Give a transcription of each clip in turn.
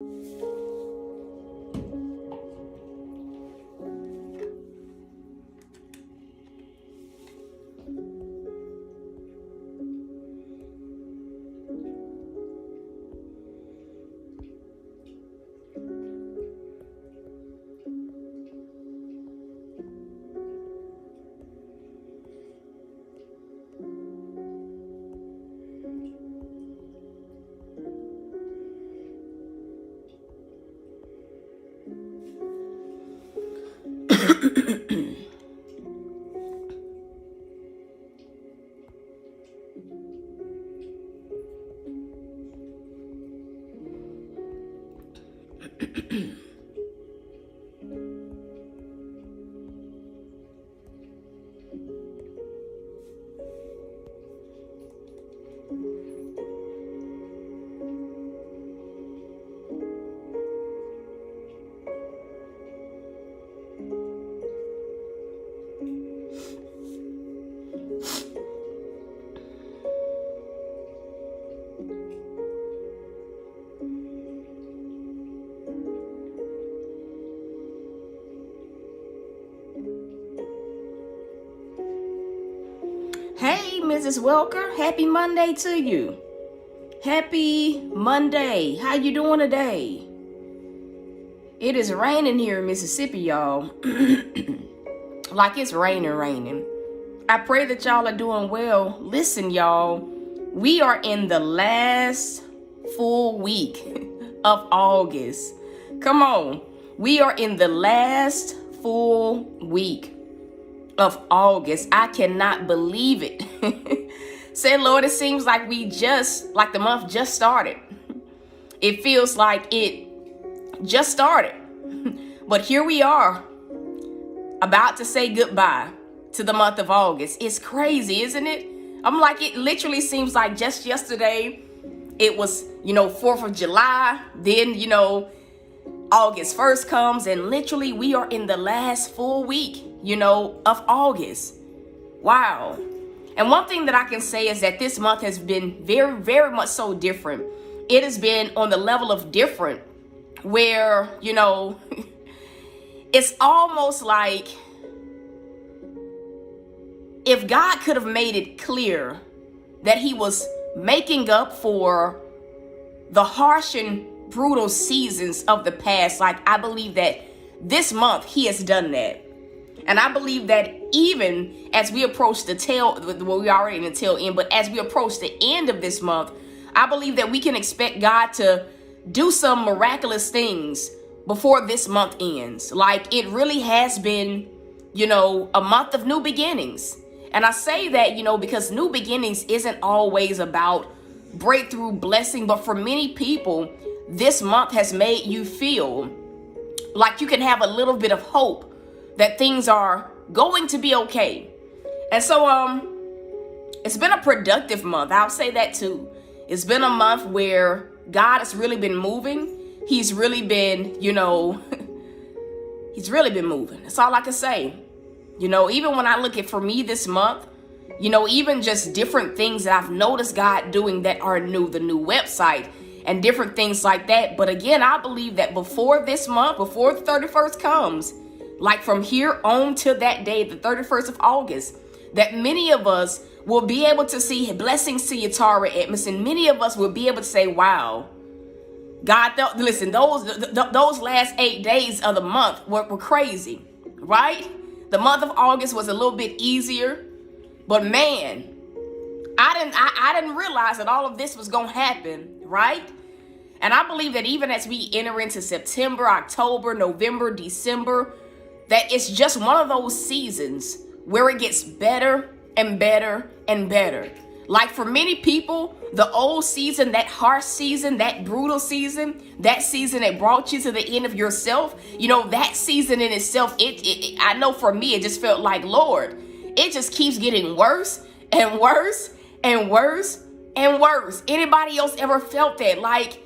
Hey, Mrs. Welker, happy Monday to you. Happy Monday. How you doing today? It is raining here in Mississippi, y'all. Like it's raining. I pray that y'all are doing well. Listen, y'all, we are in the last full week of August. Come on. We are in the last full week of August. I cannot believe it. Say, Lord, it seems like the month just started. It feels like it just started. But here we are, about to say goodbye to the month of August. It's crazy, isn't it? I'm like, it literally seems like just yesterday it was, 4th of July. Then, August 1st comes, and literally we are in the last full week, of August. Wow. And one thing that I can say is that this month has been very, very much so different. It has been on the level of different where, it's almost like if God could have made it clear that he was making up for the harsh and brutal seasons of the past, like I believe that this month he has done that. And I believe that even as we approach the tail, well, we're already in the tail end, but as we approach the end of this month, I believe that we can expect God to do some miraculous things before this month ends. Like it really has been, a month of new beginnings. And I say that, because new beginnings isn't always about breakthrough blessing, but for many people, this month has made you feel like you can have a little bit of hope that things are going to be okay. And so it's been a productive month. I'll say that too. It's been a month where God has really been moving. He's really been, he's really been moving. That's all I can say. Even when I look at for me this month, even just different things that I've noticed God doing that are new, the new website and different things like that. But again, I believe that before this month, before the 31st comes, like from here on to that day, the 31st of August, that many of us will be able to see blessings to your Tara Edmondson. Many of us will be able to say, wow, God, listen, those last 8 days of the month were crazy, right? The month of August was a little bit easier, but man, I didn't realize that all of this was going to happen, right? And I believe that even as we enter into September, October, November, December, that it's just one of those seasons where it gets better and better and better. Like for many people, the old season, that harsh season, that brutal season, that season that brought you to the end of yourself, that season in itself, I know for me, it just felt like, Lord, it just keeps getting worse and worse and worse and worse. Anybody else ever felt that? Like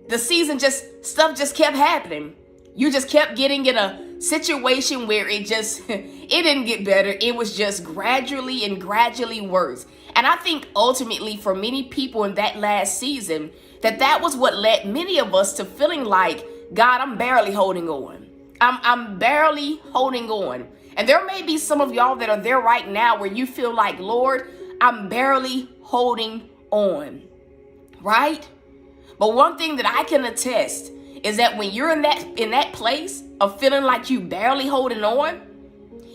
the season stuff just kept happening. You just kept getting in a situation where it didn't get better. It was just gradually and gradually worse. And I think ultimately for many people in that last season, that was what led many of us to feeling like, God, I'm barely holding on. I'm barely holding on. And there may be some of y'all that are there right now where you feel like, Lord, I'm barely holding on, right? But one thing that I can attest is that when you're in that place of feeling like you barely holding on,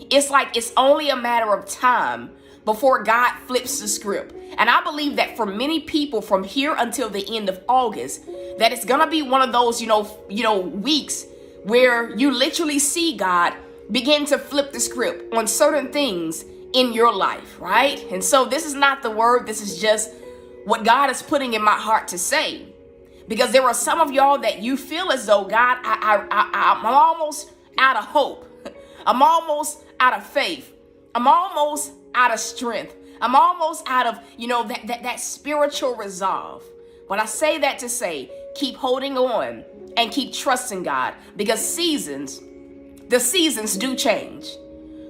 it's like it's only a matter of time before God flips the script. And I believe that for many people from here until the end of August, that it's gonna be one of those, weeks where you literally see God begin to flip the script on certain things in your life, right? And so this is not the word, this is just what God is putting in my heart to say. Because there are some of y'all that you feel as though, God, I'm almost out of hope. I'm almost out of faith. I'm almost out of strength. I'm almost out of, that spiritual resolve. But I say that to say, keep holding on and keep trusting God, because the seasons do change.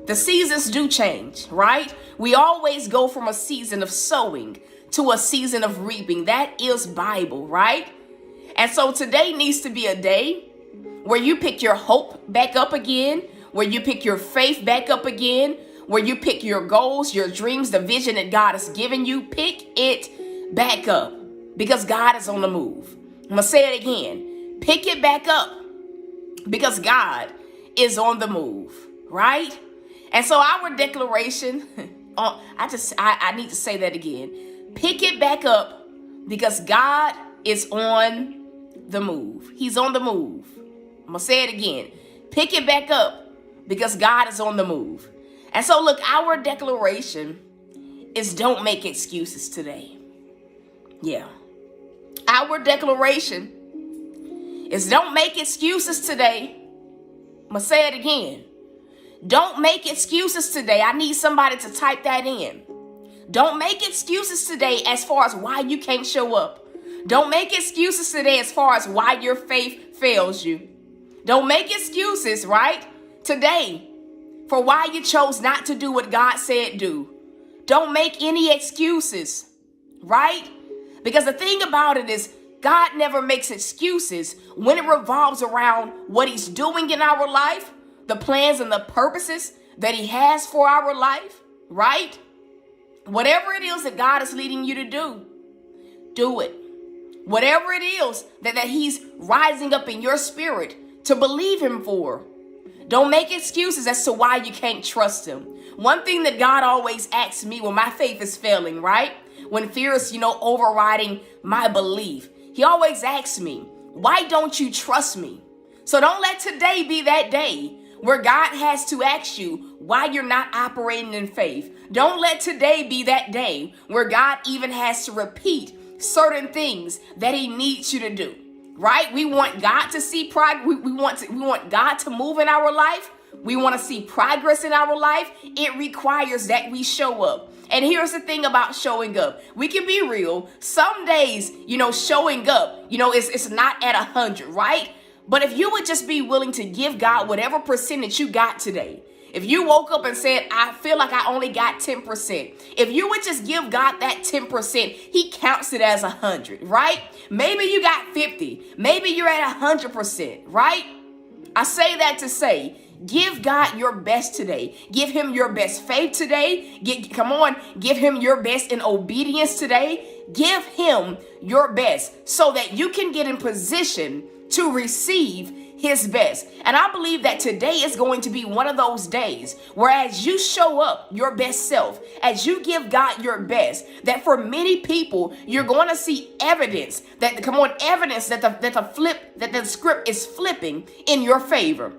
The seasons do change, right? We always go from a season of sowing to a season of reaping. That is Bible, right? And so today needs to be a day where you pick your hope back up again, where you pick your faith back up again, where you pick your goals, your dreams, the vision that God has given you. Pick it back up, because God is on the move. I'm going to say it again. Pick it back up, because God is on the move, right? And so our declaration, I need to say that again. Pick it back up, because God is on the move. He's on the move. I'm going to say it again. Pick it back up, because God is on the move. And so look, our declaration is don't make excuses today. Yeah. Our declaration is don't make excuses today. I'm going to say it again. Don't make excuses today. I need somebody to type that in. Don't make excuses today as far as why you can't show up. Don't make excuses today as far as why your faith fails you. Don't make excuses, right, today for why you chose not to do what God said do. Don't make any excuses, right? Because the thing about it is, God never makes excuses when it revolves around what he's doing in our life, the plans and the purposes that he has for our life, right? Whatever it is that God is leading you to do, do it. Whatever it is that he's rising up in your spirit to believe him for, don't make excuses as to why you can't trust him. One thing that God always asks me when my faith is failing, right? When fear is, overriding my belief, he always asks me, why don't you trust me? So don't let today be that day where God has to ask you why you're not operating in faith. Don't let today be that day where God even has to repeat certain things that he needs you to do. Right? We want God to see progress. We want God to move in our life. We want to see progress in our life. It requires that we show up. And here's the thing about showing up. We can be real. Some days, showing up, it's not at 100, right? But if you would just be willing to give God whatever percentage you got today. If you woke up and said, I feel like I only got 10%. If you would just give God that 10%, he counts it as 100, right? Maybe you got 50. Maybe you're at 100%, right? I say that to say, give God your best today. Give him your best faith today. Give him your best in obedience today. Give him your best so that you can get in position to receive his best. And I believe that today is going to be one of those days where as you show up your best self, as you give God your best, that for many people, you're going to see evidence that the script is flipping in your favor.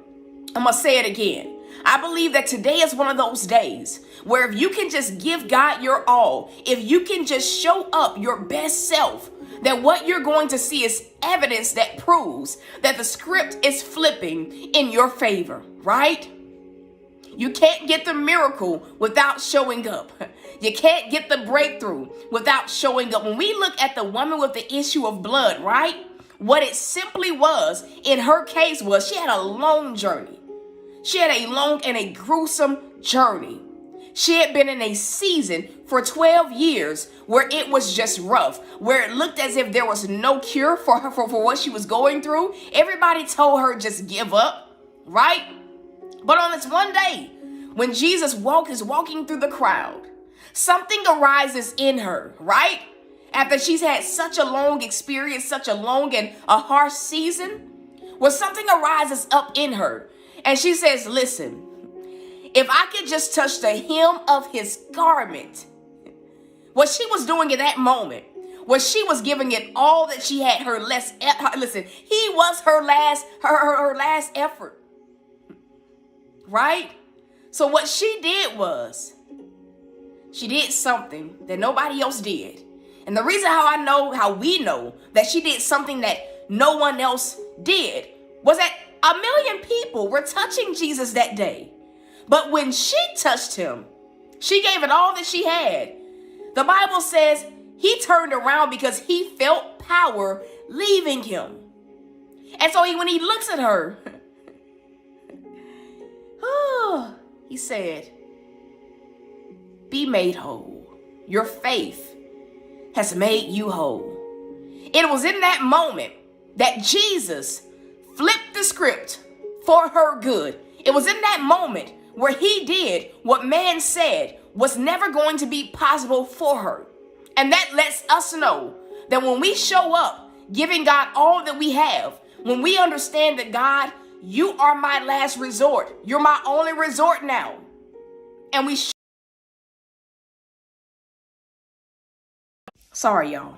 I'm going to say it again. I believe that today is one of those days where if you can just give God your all, if you can just show up your best self, that what you're going to see is evidence that proves that the script is flipping in your favor, right? You can't get the miracle without showing up. You can't get the breakthrough without showing up. When we look at the woman with the issue of blood, right? What it simply was in her case was she had a long journey. She had a long and a gruesome journey. She had been in a season for 12 years where it was just rough, where it looked as if there was no cure for her, for what she was going through. Everybody told her just give up, right? But on this one day, when Jesus is walking through the crowd, something arises in her, right? After she's had such a long experience, such a long and a harsh season, where something arises up in her. And she says, listen, if I could just touch the hem of his garment. What she was doing in that moment was she was giving it all that she had. Listen, he was her last effort. Right? So what she did was she did something that nobody else did. And the reason how we know that she did something that no one else did was that 1 million people were touching Jesus that day. But when she touched him, she gave it all that she had. The Bible says he turned around because he felt power leaving him. And so when he looks at her, he said, be made whole. Your faith has made you whole. It was in that moment that Jesus flipped the script for her good. It was in that moment where he did what man said was never going to be possible for her. And that lets us know that when we show up giving God all that we have, when we understand that God, you are my last resort. You're my only resort now. And Sorry, y'all.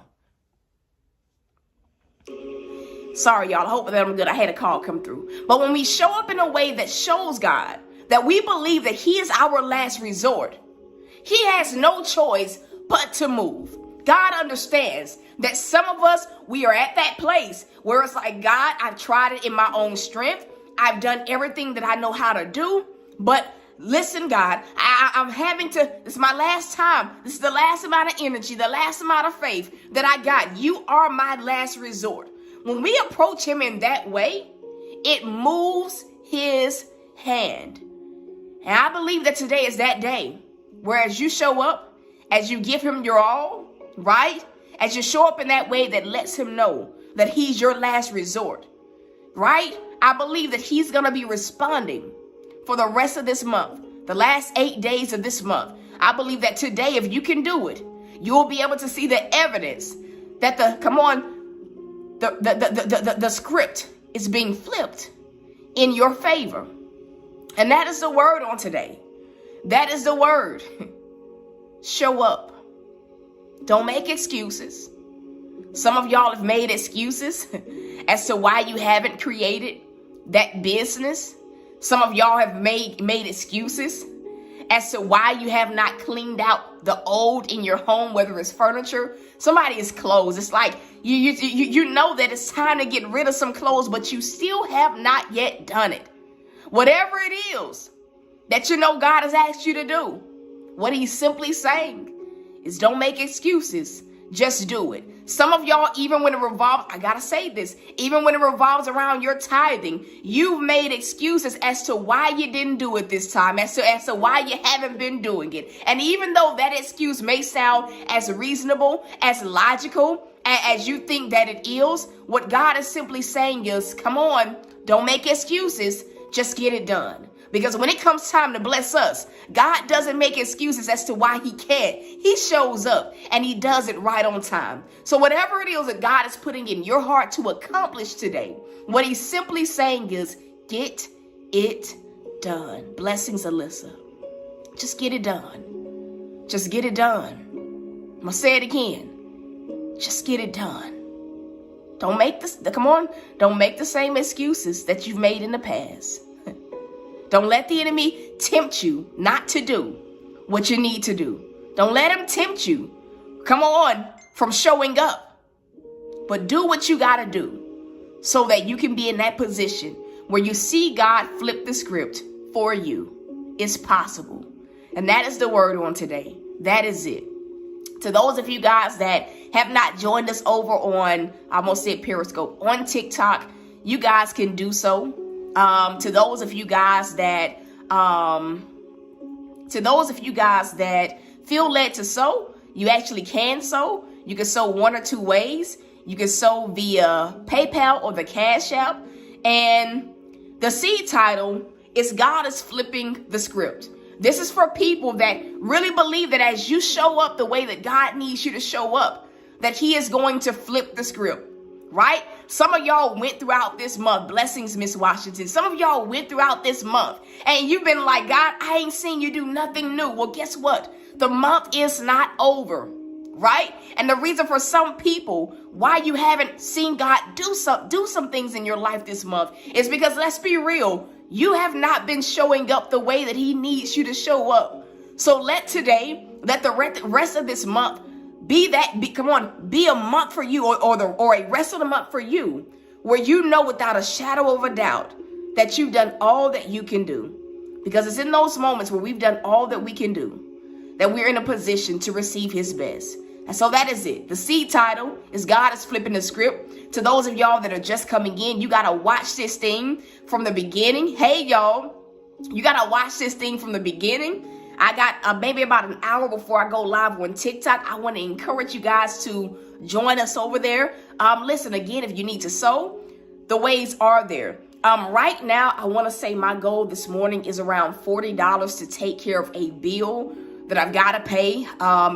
I hope that I'm good. I had a call come through. But when we show up in a way that shows God that we believe that he is our last resort, he has no choice but to move. God understands that some of us, we are at that place where it's like, God, I've tried it in my own strength. I've done everything that I know how to do. But listen, God, I'm having to, this is my last time. This is the last amount of energy, the last amount of faith that I got. You are my last resort. When we approach him in that way, it moves his hand. And I believe that today is that day where as you show up, as you give him your all, right? As you show up in that way that lets him know that he's your last resort, right? I believe that he's going to be responding for the rest of this month, the last 8 days of this month. I believe that today, if you can do it, you'll be able to see the evidence that the script is being flipped in your favor. And that is the word on today. That is the word. Show up. Don't make excuses. Some of y'all have made excuses as to why you haven't created that business. Some of y'all have made excuses as to why you have not cleaned out the old in your home, whether it's furniture, somebody is clothes. It's like you know that it's time to get rid of some clothes, but you still have not yet done it. Whatever it is that you know God has asked you to do, what he's simply saying is don't make excuses. Just do it. Some of y'all, even when it revolves, I gotta say this, even when it revolves around your tithing, you've made excuses as to why you didn't do it this time, as to why you haven't been doing it. And even though that excuse may sound as reasonable, as logical, as you think that it is, what God is simply saying is, come on, don't make excuses, just get it done. Because when it comes time to bless us, God doesn't make excuses as to why he can't. He shows up and he does it right on time. So whatever it is that God is putting in your heart to accomplish today, what he's simply saying is get it done. Blessings, Alyssa. Just get it done. Just get it done. I'm going to say it again. Just get it done. Don't make the same excuses that you've made in the past. Don't let the enemy tempt you not to do what you need to do. Don't let him tempt you, from showing up. But do what you got to do so that you can be in that position where you see God flip the script for you. It's possible. And that is the word on today. That is it. To those of you guys that have not joined us over on, I almost said Periscope, on TikTok, you guys can do so. To those of you guys that To those of you guys that feel led to sow, you actually can sow. You can sow one or two ways. You can sow via PayPal or the CashApp. And the seed title is God is Flipping the Script. This is for people that really believe that as you show up the way that God needs you to show up, that he is going to flip the script, right? Some of y'all went throughout this month. Blessings, Miss Washington. Some of y'all went throughout this month and you've been like, God, I ain't seen you do nothing new. Well, guess what? The month is not over, right? And the reason for some people why you haven't seen God do some things in your life this month is because, let's be real, you have not been showing up the way that he needs you to show up. So let the rest of this month be a month for you, or a rest of the month for you, where you know without a shadow of a doubt that you've done all that you can do. Because it's in those moments where we've done all that we can do that we're in a position to receive his best. And so that is it. The seed title is God is Flipping the Script. To those of y'all that are just coming in, you got to watch this thing from the beginning. Hey, y'all, you got to watch this thing from the beginning. I got maybe about an hour before I go live on TikTok. I want to encourage you guys to join us over there. Listen, again, if you need to sow, the ways are there. Right now, I want to say my goal this morning is around $40 to take care of a bill that I've got to pay.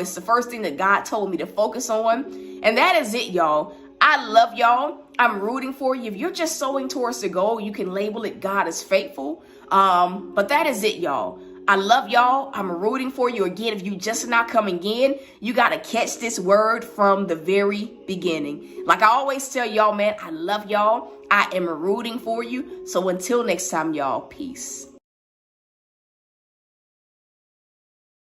It's the first thing that God told me to focus on. And that is it, y'all. I love y'all. I'm rooting for you. If you're just sowing towards the goal, you can label it God is faithful. But that is it, y'all. I love y'all. I'm rooting for you. Again, if you just not coming in, you got to catch this word from the very beginning. Like I always tell y'all, man, I love y'all. I am rooting for you. So until next time, y'all, peace.